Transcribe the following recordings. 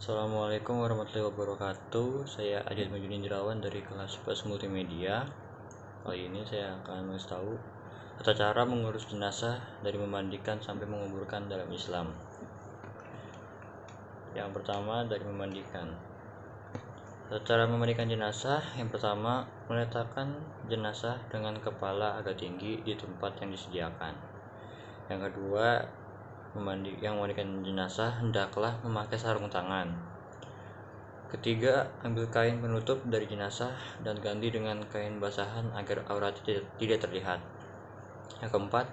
Assalamualaikum warahmatullahi wabarakatuh. Saya Adit Majuni Jerawan dari kelas PAS Multimedia. Kali ini saya akan mengasih tahu tata cara mengurus jenazah dari memandikan sampai menguburkan dalam Islam. Yang pertama dari memandikan. Tata cara memandikan jenazah yang pertama, meletakkan jenazah dengan kepala agak tinggi di tempat yang disediakan. Yang kedua, memandikan jenazah hendaklah memakai sarung tangan. Ketiga, ambil kain penutup dari jenazah dan ganti dengan kain basahan agar aurat tidak terlihat. Yang keempat,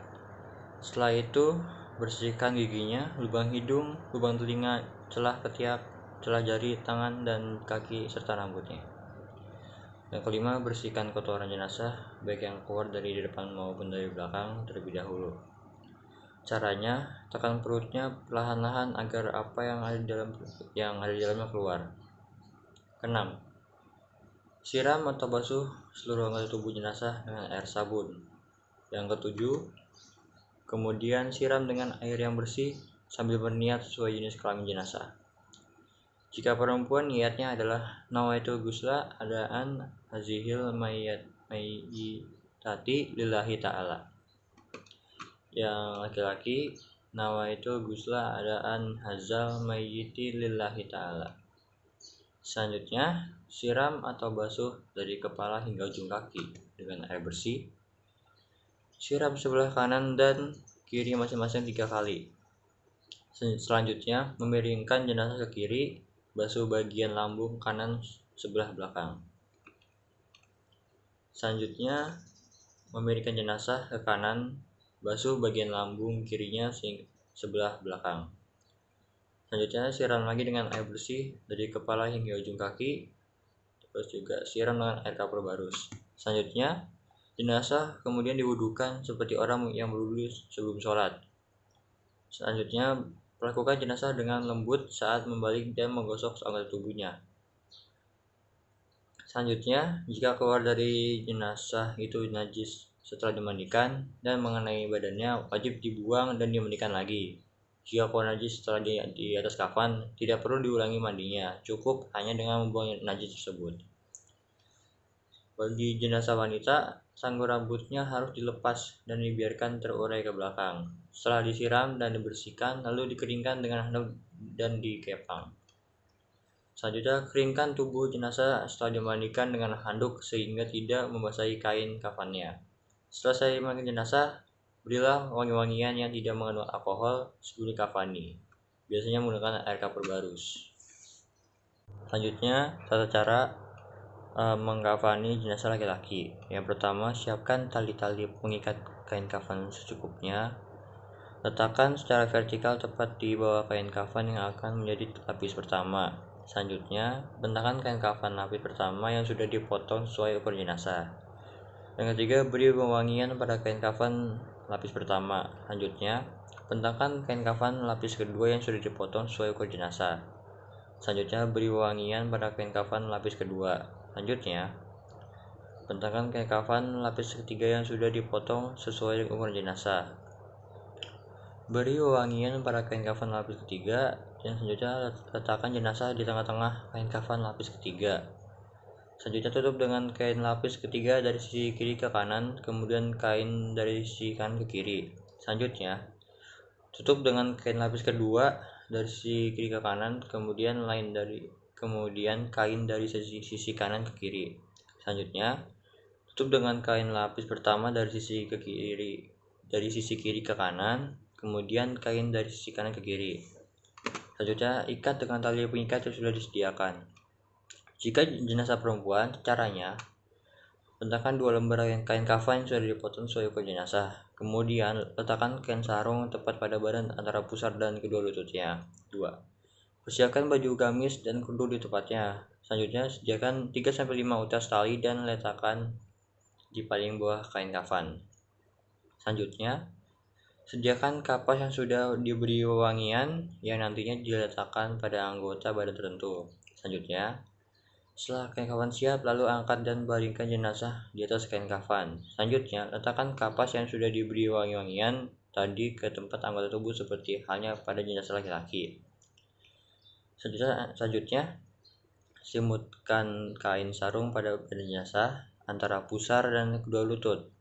setelah itu bersihkan giginya, lubang hidung, lubang telinga, celah ketiak, celah jari, tangan dan kaki serta rambutnya. Yang kelima, bersihkan kotoran jenazah baik yang keluar dari depan maupun dari belakang terlebih dahulu. Caranya, tekan perutnya perlahan-lahan agar apa yang ada di dalamnya keluar. Keenam, siram atau basuh seluruh anggota tubuh jenazah dengan air sabun. Yang ketujuh, kemudian siram dengan air yang bersih sambil berniat sesuai jenis kelamin jenazah. Jika perempuan, niatnya adalah nawaitu gusla adaan hazihil mayyitati lillahi ta'ala. Yang laki-laki, nawaitu gusla adaan hazal mayyiti lillahi ta'ala. Selanjutnya, siram atau basuh dari kepala hingga ujung kaki dengan air bersih. Siram sebelah kanan dan kiri masing-masing 3 kali. Selanjutnya, memiringkan jenazah ke kiri, basuh bagian lambung kanan sebelah belakang. Selanjutnya, memiringkan jenazah ke kanan, basuh bagian lambung kirinya sebelah belakang. Selanjutnya, siram lagi dengan air bersih dari kepala hingga ujung kaki. Terus juga siram dengan air kapur barus. Selanjutnya, jenazah kemudian diwudukan seperti orang yang berwudu sebelum sholat. Selanjutnya, perlakukan jenazah dengan lembut saat membalik dan menggosok anggota tubuhnya. Selanjutnya, jika keluar dari jenazah itu najis setelah dimandikan dan mengenai badannya, wajib dibuang dan dimandikan lagi. Jika keluar najis setelah di atas kafan, tidak perlu diulangi mandinya, cukup hanya dengan membuang najis tersebut. Bagi jenazah wanita, sanggur rambutnya harus dilepas dan dibiarkan terurai ke belakang. Setelah disiram dan dibersihkan, lalu dikeringkan dengan handuk dan dikepang. Selanjutnya, keringkan tubuh jenazah setelah dimandikan dengan handuk sehingga tidak membasahi kain kafannya. Selesai memandikan jenazah, berilah wangi-wangian yang tidak mengandung alkohol sebelum dikafani. Biasanya menggunakan air kapur barus. Selanjutnya, tata cara mengkafani jenazah laki-laki. Yang pertama, siapkan tali-tali pengikat kain kafan secukupnya. Letakkan secara vertikal tepat di bawah kain kafan yang akan menjadi lapis pertama. Selanjutnya, bentangkan kain kafan lapis pertama yang sudah dipotong sesuai ukuran jenazah. Yang ketiga, beri pewangian pada kain kafan lapis pertama. Selanjutnya, bentangkan kain kafan lapis kedua yang sudah dipotong sesuai ukuran jenazah. Selanjutnya, beri pewangian pada kain kafan lapis kedua. Selanjutnya, bentangkan kain kafan lapis ketiga yang sudah dipotong sesuai dengan ukuran jenazah. Beri wewangian pada kain kafan lapis ketiga, dan selanjutnya letakkan jenazah di tengah-tengah kain kafan lapis ketiga. Selanjutnya tutup dengan kain lapis ketiga dari sisi kiri ke kanan, kemudian kain dari sisi kanan ke kiri. Selanjutnya, tutup dengan kain lapis kedua dari sisi kiri ke kanan, kemudian kain dari sisi kanan ke kiri. Selanjutnya, tutup dengan kain lapis pertama dari sisi kiri ke kanan, kemudian kain dari sisi kanan ke kiri. Selanjutnya, ikat dengan tali pengikat yang sudah disediakan. Jika jenazah perempuan, caranya bentangkan 2 lembar kain kafan yang sudah dipotong sesuai ukuran jenazah. Kemudian, letakkan kain sarung tepat pada badan antara pusar dan kedua lututnya. 2. Persiapkan baju gamis dan kerudung di tempatnya. Selanjutnya, sediakan 3-5 utas tali dan letakkan di paling bawah kain kafan. Selanjutnya, sediakan kapas yang sudah diberi wewangian yang nantinya diletakkan pada anggota badan tertentu. Selanjutnya, setelah kain kafan siap, lalu angkat dan baringkan jenazah di atas kain kafan. Selanjutnya, letakkan kapas yang sudah diberi wangi-wangian tadi ke tempat anggota tubuh seperti halnya pada jenazah laki-laki. Selanjutnya, selimutkan kain sarung pada badan jenazah antara pusar dan kedua lutut.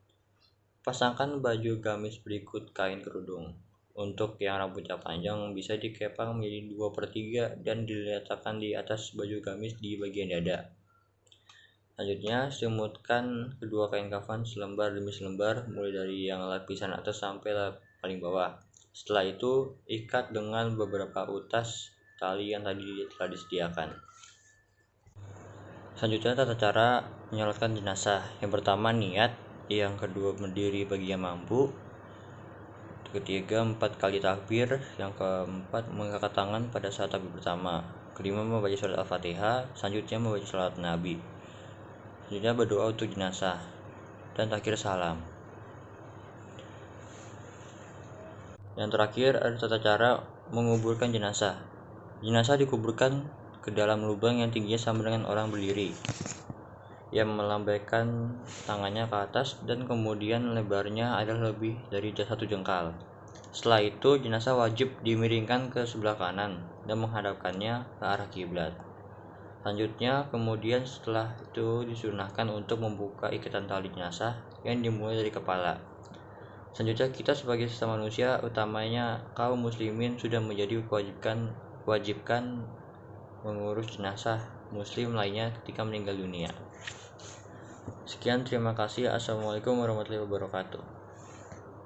Pasangkan baju gamis berikut kain kerudung. Untuk yang rambutnya panjang bisa dikepang menjadi 2/3 dan diletakkan di atas baju gamis di bagian dada. Selanjutnya, selimutkan kedua kain kafan selembar demi selembar, mulai dari yang lapisan atas sampai paling bawah. Setelah itu, ikat dengan beberapa utas tali yang tadi telah disediakan. Selanjutnya, tata cara menyolatkan jenazah. Yang pertama, niat. Yang kedua, berdiri bagi yang mampu. Ketiga, 4 kali takbir. Yang keempat, mengangkat tangan pada saat takbir pertama. Kelima, membaca surat Al-Fatihah. Selanjutnya, membaca salat Nabi. Selanjutnya, berdoa untuk jenazah. Dan terakhir, salam. Yang terakhir, ada tata cara menguburkan jenazah. Jenazah dikuburkan ke dalam lubang yang tingginya sama dengan orang berdiri, yang melambaikan tangannya ke atas dan kemudian lebarnya adalah lebih dari 1 jengkal. Setelah itu, jenazah wajib dimiringkan ke sebelah kanan dan menghadapkannya ke arah kiblat. Kemudian setelah itu disunahkan untuk membuka ikatan tali jenazah yang dimulai dari kepala. Selanjutnya, kita sebagai sesama manusia, utamanya kaum muslimin, sudah menjadi wajibkan mengurus jenazah muslim lainnya ketika meninggal dunia. Sekian, terima kasih. Assalamualaikum warahmatullahi wabarakatuh.